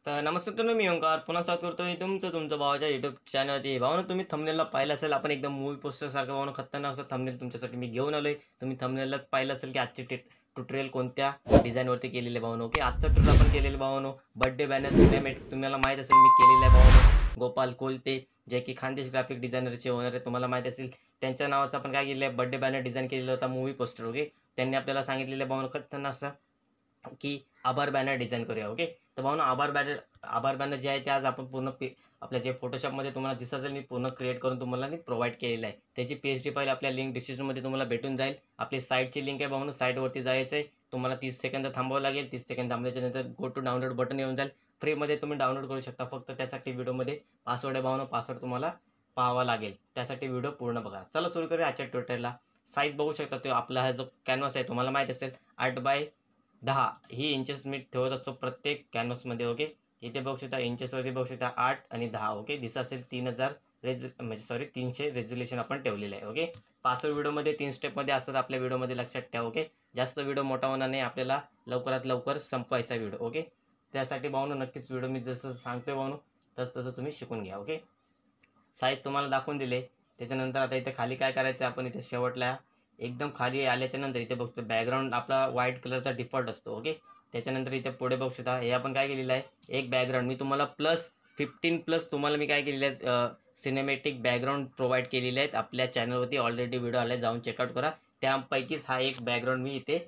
तर नमस्ते मित्रांनो, मी ओंकार पुन्हा स्वागत करतोय तुमचं भावाच्या युट्यूब चॅनलवरती. भावानं तुम्ही थंबनेलला पाहिलं असेल, आपण एकदम मूवी पोस्टर सारखं भावानं खतरनाक असं थंबनेल तुमच्यासाठी मी घेऊन आलोय. तुम्ही थंबनेललाच पाहिलं असेल की आजचे ट्युटोरियल कोणत्या डिझाईनवरती केलेले भावानो. ओके, आजचं ट्युटोरियल आपण केलेलं भावानो बर्थडे बॅनर सिनेमॅटिक. तुम्हाला माहीत असेल मी केलेलं आहे भावानो. गोपाल कोलते जे की खानदेश ग्राफिक डिझायनरचे ओनर आहे, तुम्हाला माहीत असेल त्यांच्या नावाचं आपण काय केलेलं आहे, बर्थडे बॅनर डिझाईन केलेला होता मूवी पोस्टर. ओके, त्यांनी आपल्याला सांगितलेलं भावानो खतरनाक असं की आभार बॅनर डिझाईन करूया. ओके, तर भावना आभार बॅनर जे आहे ते आज आपण पूर्ण आपल्या जे फोटोशॉपमध्ये तुम्हाला दिसत असेल, मी पूर्ण क्रिएट करून तुम्हाला मी प्रोव्हाइड केलेलं आहे. त्याची PHD फाईल आपल्या लिंक डिस्क्रिप्शनमध्ये तुम्हाला भेटून जाईल. आपली साईटची लिंक आहे भावना, साईटवरती जायचं आहे. तुम्हाला 30 सेकंद थांबावं लागेल. 30 सेकंद थांबल्याच्या नंतर गो टू डाउनलोड बटन येऊन जाईल. फ्रीमध्ये तुम्ही डाउनलोड करू शकता. फक्त त्यासाठी व्हिडिओमध्ये पासवर्ड आहे भावना, पासवर्ड तुम्हाला पाहावा लागेल. त्यासाठी व्हिडिओ पूर्ण बघा. चला सुरू करूया आजच्या ट्युटोरियलला. साईज बघू शकता, तो आपला हा जो कॅनव्हास आहे तुम्हाला माहीत असेल 8x10 ही इंचेस मी ठेवत असतो प्रत्येक कॅनव्हासमध्ये. ओके, इथे बघू शकता इंचेसवरती बघू शकता 8 आणि 10. ओके, दिसत असेल 3000 म्हणजे 300 रेझोल्युशन आपण ठेवलेलं आहे. ओके, पाच व्हिडिओमध्ये 3 स्टेपमध्ये असतात आपल्या व्हिडिओमध्ये, लक्षात ठेवा. ओके, जास्त व्हिडिओ मोठा होणार नाही, आपल्याला लवकरात लवकर संपवायचा व्हिडिओ. ओके, त्यासाठी भावनो नक्कीच व्हिडिओ मी जसं सांगतोय भावनो तसं तुम्ही शिकून घ्या. ओके, साईज तुम्हाला दाखवून दिले. त्याच्यानंतर आता इथे खाली काय करायचं, आपण इथे शेवटला एकदम खाली आल्याच्या नंतर इथे बघतो बॅकग्राऊंड आपला व्हाईट कलरचा डिफॉल्ट असतो. ओके, त्याच्यानंतर इथे पुढे बघू शकता हे आपण काय केलेलं आहे, एक बॅकग्राऊंड मी तुम्हाला +15 तुम्हाला मी काय केलेलं आहे, सिनेमॅटिक बॅकग्राऊंड प्रोव्हाइड केलेले आहेत. आपल्या चॅनलवरती ऑलरेडी व्हिडिओ आले, जाऊन चेकआउट करा. त्यापैकीच हा एक बॅकग्राऊंड मी इथे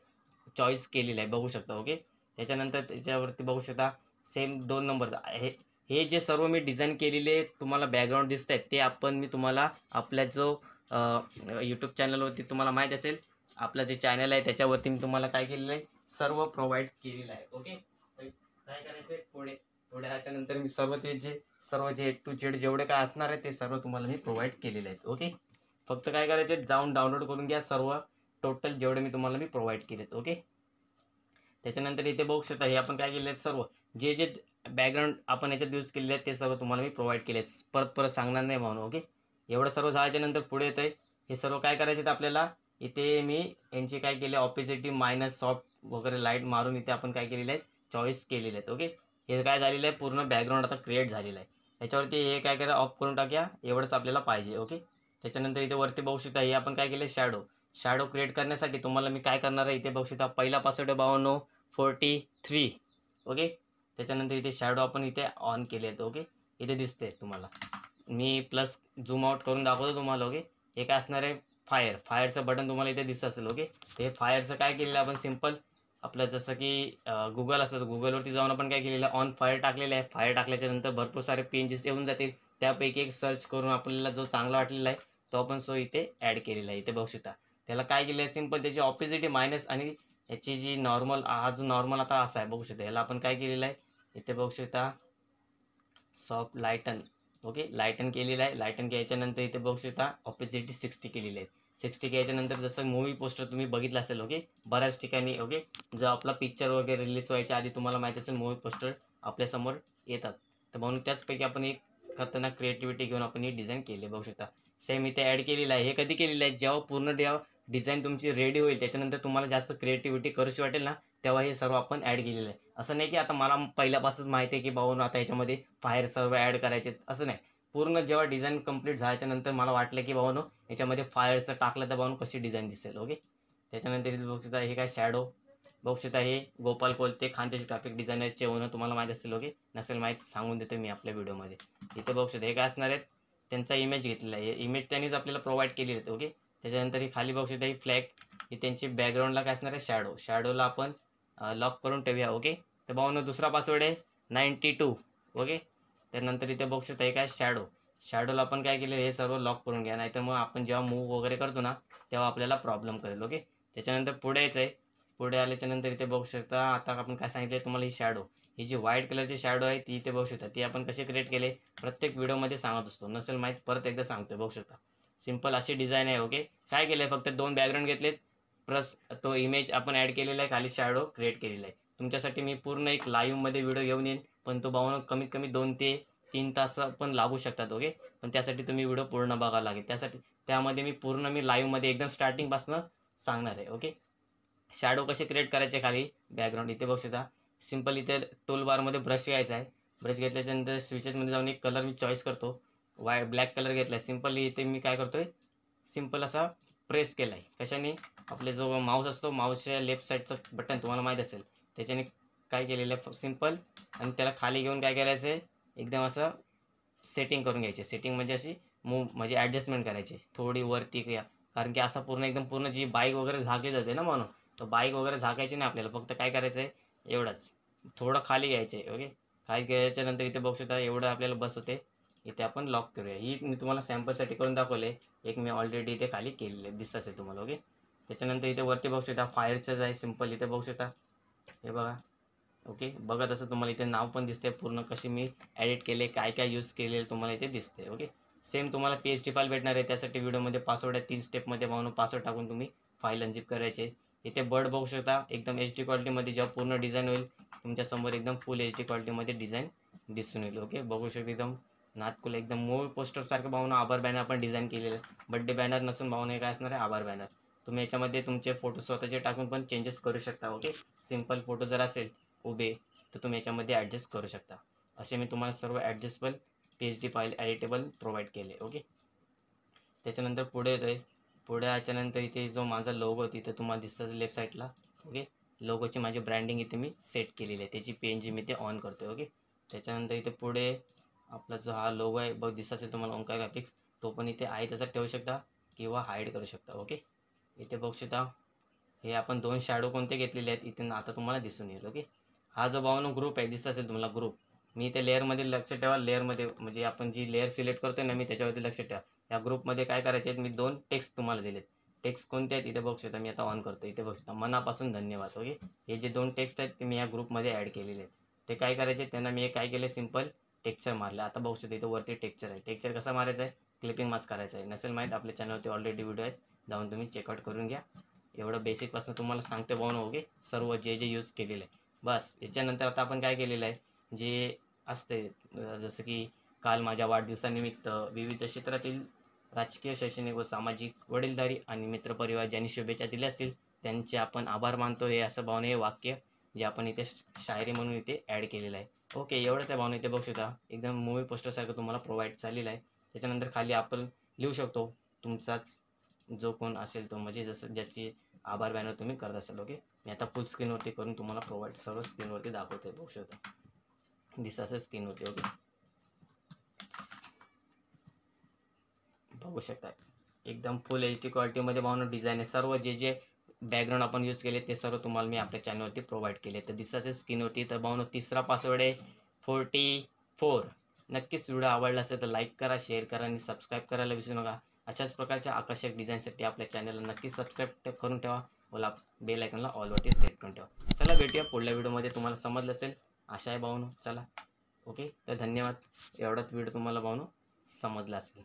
चॉईस केलेला आहे, बघू शकता. ओके, त्याच्यानंतर त्याच्यावरती बघू शकता सेम 2 नंबर हे हे जे सर्व मी डिझाईन केलेले तुम्हाला बॅकग्राऊंड दिसत आहेत, ते आपण मी तुम्हाला आपल्या जो यूट्यूब चॅनलवरती तुम्हाला माहीत असेल, आपलं जे चॅनल आहे त्याच्यावरती मी तुम्हाला काय केलेलं आहे, सर्व प्रोव्हाइड केलेलं आहे. ओके, काय करायचं पुढे पुढे याच्यानंतर मी सर्व जे A to Z जेवढे काय असणार आहे ते सर्व तुम्हाला मी प्रोव्हाइड केलेले आहेत. ओके, फक्त काय करायचे, जाऊन डाउनलोड करून घ्या सर्व टोटल जेवढे मी तुम्हाला प्रोव्हाइड केलेत. ओके, त्याच्यानंतर इथे बघू शकता हे आपण काय केले आहेत, सर्व जे बॅकग्राऊंड आपण याच्यात यूज केलेले आहेत ते सर्व तुम्हाला मी प्रोव्हाइड केले आहेत. परत सांगणार नाही म्हणून. ओके, एवढं सर्व झाल्याच्या नंतर पुढे येतं आहे, हे सर्व काय करायचे आहेत आपल्याला. इथे मी यांची काय केले, ऑपोजिटिव मायनस सॉफ्ट वगैरे लाईट मारून इथे आपण काय केलेलं आहे, चॉईस केलेले आहेत. ओके, हे काय झालेलं आहे, पूर्ण बॅकग्राऊंड आता क्रिएट झालेलं आहे. याच्यावरती हे काय करा, ऑफ करून टाकूया, एवढंच आपल्याला पाहिजे. ओके, त्याच्यानंतर इथे वरती बघू शकता हे आपण काय केले, शॅडो क्रिएट करण्यासाठी तुम्हाला मी काय करणार आहे, इथे बघू शकता पहिला पासवर्ड आहे 43. ओके, त्याच्यानंतर इथे शॅडो आपण इथे ऑन केले आहेत. ओके, इथे दिसते तुम्हाला, मी प्लस झूम आउट करून दाखवतो तुम्हाला. ओके, हे काय असणार आहे, फायरचं बटन तुम्हाला इथे दिसत असेल. ओके, हे फायरचं काय केलेलं आपण सिम्पल आपलं जसं की गुगल असतं, तर गुगलवरती जाऊन आपण काय केलेलं आहे, ऑन फायर टाकलेलं आहे. फायर टाकल्याच्या नंतर भरपूर सारे पेजेस येऊन जातील, त्यापैकी एक सर्च करून आपल्याला जो चांगला वाटलेला आहे तो आपण इथे ॲड केलेला आहे. इथे बघू शकता त्याला काय केलं आहे, सिम्पल त्याची ऑपोजिट मायनस आणि याची जी नॉर्मल, हा जो नॉर्मल आता असा आहे बघू शकता. याला आपण काय केलेलं आहे, इथे बघू शकता सॉफ्ट लाईटन. ओके, लाईटन केलेलं आहे. लाईटन घ्यायच्या नंतर इथे बघू शकता ऑपोजिट 60 केलेली आहे. 60 घ्यायच्या नंतर जसं मूवी पोस्टर तुम्ही बघितलं असेल. ओके, बऱ्याच ठिकाणी. ओके, जो आपला पिक्चर वगैरे रिलीज व्हायच्या आधी तुम्हाला माहिती असेल मूवी पोस्टर आपल्यासमोर येतात, तर म्हणून त्याचपैकी आपण एक खतरनाक क्रिएटिव्हिटी घेऊन आपण ही डिझाईन केली, बघू शकता. सेम इथे ॲड केलेलं आहे. हे कधी केलेलं आहे, जेव्हा पूर्ण डिझाईन तुमची रेडी होईल, त्याच्यानंतर तुम्हाला जास्त क्रिएटिव्हिटी करूशी वाटेल ना, तेव्हा हे सर्व आपण ॲड केलेलं आहे. असं नाही की आता मला पहिल्यापासूनच माहिती आहे की भाऊ आता याच्यामध्ये फायर सर्व ॲड करायचे, असं नाही. पूर्ण जेव्हा डिझाईन कंप्लीट झाल्याच्या नंतर मला वाटलं की भावानो याच्यामध्ये फायरचं टाकलं तर भावानो कशी डिझाईन दिसेल. ओके, त्याच्यानंतर इथे बघू शकता हे काय शॅडो बघू शकता, हे गोपाल कोलते खानदेश ग्राफिक डिझायनरचे ओनर, तुम्हाला माहीत असेल. ओके, नसेल माहीत सांगून देतो मी आपल्या व्हिडिओमध्ये. इथे बघू शकता हे काय असणार आहेत, त्यांचा इमेज घेतलेला आहे. इमेज त्यांनीच आपल्याला प्रोव्हाइड केली आहे. ओके, त्याच्यानंतर ही खाली बघू शकता ही फ्लॅग, ही त्यांची बॅकग्राऊंडला काय असणार आहे, शॅडोला आपण लॉक करून ठेवूया. ओके, तर भावानो दुसरा पासवर्ड आहे 92. ओके, त्यानंतर इथे बघू शकता हे काय शॅडोला आपण काय केलं, हे सर्व लॉक करून घ्या, नाहीतर मग आपण जेव्हा मूव्ह वगैरे करतो ना तेव्हा आपल्याला प्रॉब्लेम करेल. ओके, त्याच्यानंतर पुढे यायचं आहे. पुढे आल्याच्या नंतर इथे बघू शकता आता आपण काय सांगितलं तुम्हाला, ही जी व्हाईट कलरची शॅडो आहे ती इथे बघू शकता. ती आपण कशी क्रिएट केले प्रत्येक व्हिडिओमध्ये सांगत असतो, नसेल माहीत परत एकदा सांगतो. बघू शकता सिंपल अशी डिझाईन आहे. ओके, काय केलं आहे, फक्त 2 बॅकग्राऊंड घेतलेत, प्लस तो इमेज आपण ॲड केलेला आहे, खाली शॅडो क्रिएट केलेला आहे. तुमच्यासाठी मी पूर्ण एक लाईव्हमध्ये व्हिडिओ घेऊन येईन, पण तो भावना कमीत कमी 2 ते 3 तास पण लागू शकतात. ओके, पण त्यासाठी तुम्ही व्हिडिओ पूर्ण बघावा लागेल. त्यामध्ये मी पूर्ण लाईव्हमध्ये एकदम स्टार्टिंगपासून सांगणार आहे. ओके, शॅडो कसे क्रिएट करायचे खाली बॅकग्राऊंड इथे बघू शकता. सिंपल इथे टूल बारमध्ये ब्रश घ्यायचा आहे. ब्रश घेतल्याच्यानंतर स्विचेसमध्ये जाऊन एक कलर मी चॉईस करतो. ब्लॅक कलर घेतला आहे. सिम्पली इथे मी काय करतो आहे, सिम्पल असा प्रेस केला आहे. कशाने? आपले जो माऊस असतो, माऊसच्या लेफ्ट साईडचं बटन तुम्हाला माहीत असेल, त्याच्याने काय केलेलं आहे सिम्पल, आणि त्याला खाली घेऊन काय करायचं आहे, एकदम असं सेटिंग करून घ्यायची. सेटिंग म्हणजे अशी म्हणजे ॲडजस्टमेंट करायची थोडी वरती या, कारण की असा पूर्ण एकदम पूर्ण जी बाईक वगैरे झाकली जाते ना म्हणून, तर बाईक वगैरे झाकायची नाही आपल्याला. फक्त काय करायचं आहे, एवढंच थोडं खाली घ्यायचं आहे. ओके, खाली घ्यायच्यानंतर इथे बघू शकता एवढं आपल्याला बस होते. इथे आपण लॉक करूया. ही मी तुम्हाला सॅम्पलसाठी करून दाखवले. एक मी ऑलरेडी इथे खाली केलेलं आहे, दिसत असेल तुम्हाला. ओके, त्याच्यानंतर इथे वरती बघू शकता फायरचंच आहे सिम्पल. इथे बघू शकता, हे बघा. ओके, बघत असं तुम्हाला इथे नाव पण दिसते पूर्ण, कशी मी एडिट केले, काय काय यूज केले तुम्हाला इथे दिसते. ओके, सेम तुम्हाला PHP फाईल भेटणार आहे. त्यासाठी व्हिडिओमध्ये पासवर्ड आहे, 3 स्टेपमध्ये म्हणून पासवर्ड टाकून तुम्ही फाईल अनझिप करायचे. इथे बर्ड बघू शकता एकदम HD क्वालिटीमध्ये. जेव्हा पूर्ण डिझाईन होईल तुमच्यासमोर एकदम फुल HD क्वालिटीमध्ये डिझाईन दिसून येईल. ओके, बघू शकता एकदम नातकुल एकदम मूळ पोस्टरसारखं भावना. आभार बॅनर आपण डिझाईन केलेलं आहे. बड्डे बॅनर नसून भावना काय असणार आहे, आभार बॅनर. तुम्ही याच्यामध्ये तुमचे फोटो स्वतःचे टाकून पण चेंजेस करू शकता. ओके, सिम्पल फोटो जर असेल उभे तर तुम्ही याच्यामध्ये ॲडजस्ट करू शकता. असे मी तुम्हाला सर्व adjustable PHP file editable provide केले. ओके, त्याच्यानंतर पुढे येतो आहे. पुढे याच्यानंतर इथे जो माझा लोगो तिथे तुम्हाला दिसतं लेफ्ट साईडला. ओके, लोगोची माझी ब्रँडिंग इथे मी सेट केलेली आहे. त्याची PNG मी ते ऑन करतो. ओके, त्याच्यानंतर इथे पुढे आपला जो हा लोगो आहे बघ दिसत असेल तुम्हाला, ओंकार ग्राफिक्स, तो पण इथे आहे तसा ठेवू शकता किंवा हाईड करू शकता. ओके, इथे बघू शकता हे आपण 2 शॅडो कोणते घेतलेले आहेत इथे आता तुम्हाला दिसून येईल. ओके, हा जो भावनो ग्रुप आहे दिसत असेल तुम्हाला ग्रुप, मी ते लेअरमध्ये लक्ष ठेवा. लेअरमध्ये म्हणजे आपण जी लेअर सिलेक्ट करतोय ना, मी त्याच्यावरती लक्ष ठेवा. या ग्रुपमध्ये काय करायचे आहेत, मी 2 टेक्स्ट तुम्हाला दिलेत. टेक्स्ट कोणते आहेत इथे बघू शकता. मी आता ऑन करतो. इथे बघू शकता मनापासून धन्यवाद. ओके, हे जे 2 टेक्स्ट आहेत ते मी या ग्रुपमध्ये ॲड केलेले आहेत. ते काय करायचे, त्यांना मी काय केलं, सिम्पल टेक्स्चर मारलं. आता बघू शकता इथे वरती टेक्स्चर आहे. टेक्स्चर कसा मारायचा आहे, क्लिपिंग मास्क करायचा आहे. नसेल माहीत आपल्या चॅनलवरती ऑलरेडी व्हिडिओ आहेत, जाऊन तुम्ही चेकआउट करून घ्या. एवढं बेसिकपासून तुम्हाला सांगते भाऊ. ओके, सर्व जे जे यूज केलेलं आहे बस. याच्यानंतर आता आपण काय केलेलं आहे, जे असते जसं की काल माझ्या वाढदिवसानिमित्त विविध क्षेत्रातील राजकीय, शैक्षणिक व सामाजिक वडीलधारी आणि मित्रपरिवार ज्यांनी शुभेच्छा दिल्या असतील त्यांचे आपण आभार मानतो. हे असं भावने हे वाक्य जे आपण इथे शायरी म्हणून इथे ॲड केलेलं आहे. ओके, एवढंच आहे भावना. इथे बघू शकता एकदम मूवी पोस्टरसारखं तुम्हाला प्रोव्हाइड झालेलं आहे. त्याच्यानंतर खाली आपण लिहू शकतो तुमचाच जो कोण असेल तो, म्हणजे जसं ज्याची आभार बॅनर तुम्ही करत असाल. ओके, मी आता फुल स्क्रीनवरती करून तुम्हाला प्रोव्हाइड सर्व स्क्रीनवरती दाखवतोय. बघू शकता दिसत असेल स्क्रीनवरती. ओके, बघू शकता एकदम फुल HD क्वालिटीमध्ये भावना डिझाईन आहे. सर्व जे जे बॅकग्राऊंड आपण यूज केले ते सर्व तुम्हाला मी आपल्या चॅनलवरती प्रोव्हाइड केले. तर दिसत असेल स्क्रीनवरती. तर भावना तिसरा पासवर्ड आहे 44. नक्कीच व्हिडिओ आवडला असेल तर लाईक करा, शेअर करा आणि सबस्क्राईब करायला विसरू नका. अशाच प्रकारच्या आकर्षक डिझाईनसाठी आपल्या चॅनलला नक्कीच सबस्क्राईब करून ठेवा. मला बेल आयकॉनला ऑलवरती सेट करून ठेवा. चला भेटूया पुढल्या व्हिडिओमध्ये. तुम्हाला समजलं असेल आशा आहे भावनो. चला, ओके, तर धन्यवाद. एवढाच व्हिडिओ तुम्हाला भावनो समजला असेल.